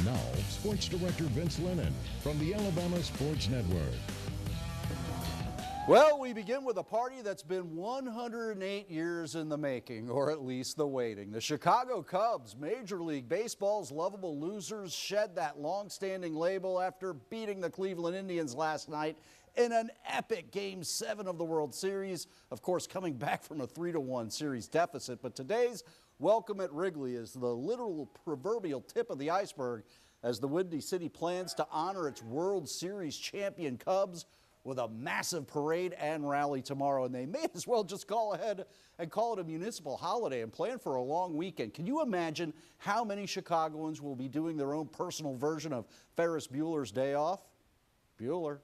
Now, Sports Director Vince Lennon from the Alabama Sports Network. Well, we begin with a party that's been 108 years in the making, or at least the waiting. The Chicago Cubs, Major League Baseball's lovable losers, shed that long-standing label after beating the Cleveland Indians last night in an epic Game 7 of the World Series. Of course, coming back from a 3-1 series deficit. But today's welcome at Wrigley is the literal proverbial tip of the iceberg as the Windy City plans to honor its World Series champion Cubs with a massive parade and rally tomorrow. And they may as well just call ahead and call it a municipal holiday and plan for a long weekend. Can you imagine how many Chicagoans will be doing their own personal version of Ferris Bueller's Day Off? Bueller.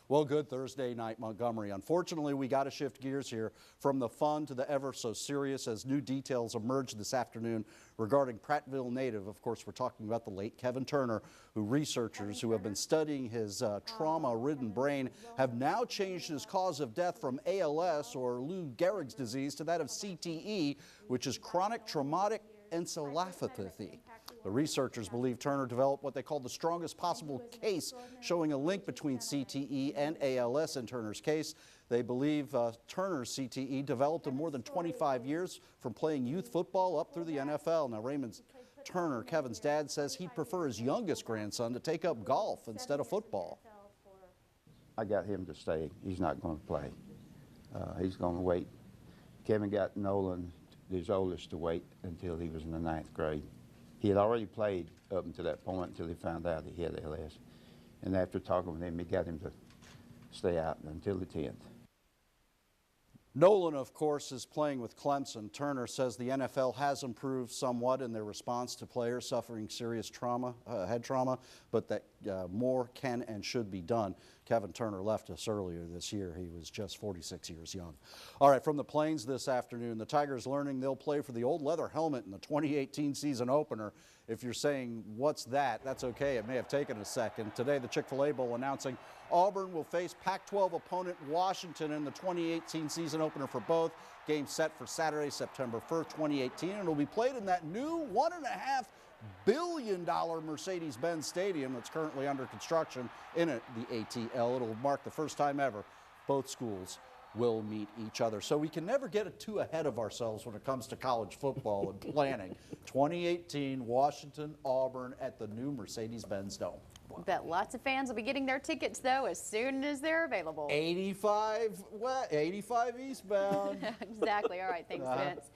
Well, good Thursday night, Montgomery. Unfortunately, we got to shift gears here from the fun to the ever so serious as new details emerged this afternoon regarding Prattville native. Of course, we're talking about the late Kevin Turner, who researchers who have been studying his trauma-ridden brain have now changed his cause of death from ALS, or Lou Gehrig's disease, to that of CTE, which is chronic traumatic encephalopathy. The researchers believe Turner developed what they call the strongest possible case, showing a link between CTE and ALS in Turner's case. They believe Turner's CTE developed in more than 25 years from playing youth football up through the NFL. Now, Raymond Turner, Kevin's dad, says he'd prefer his youngest grandson to take up golf instead of football. I got him to stay. He's not going to play. He's going to wait. Kevin got Nolan, his oldest, to wait until he was in the 9th grade. He had already played up until that point until he found out that he had ALS. And after talking with him, he got him to stay out until the 10th. Nolan, of course, is playing with Clemson. Turner says the NFL has improved somewhat in their response to players suffering serious trauma, head trauma, but that more can and should be done. Kevin Turner left us earlier this year. He was just 46 years young. All right, from the Plains this afternoon, the Tigers learning they'll play for the old leather helmet in the 2018 season opener. If you're saying, what's that? That's okay. It may have taken a second. Today, the Chick-fil-A Bowl announcing Auburn will face Pac-12 opponent Washington in the 2018 season opener for both. Game set for Saturday, September 1st, 2018. And it'll be played in that new $1.5 billion Mercedes-Benz Stadium that's currently under construction in the ATL. It'll mark the first time ever both schools will meet each other. So we can never get it too ahead of ourselves when it comes to college football and planning. 2018, Washington, Auburn at the new Mercedes-Benz Dome. Wow. Bet lots of fans will be getting their tickets, though, as soon as they're available. 85 eastbound. Exactly. All right. Thanks, Vince.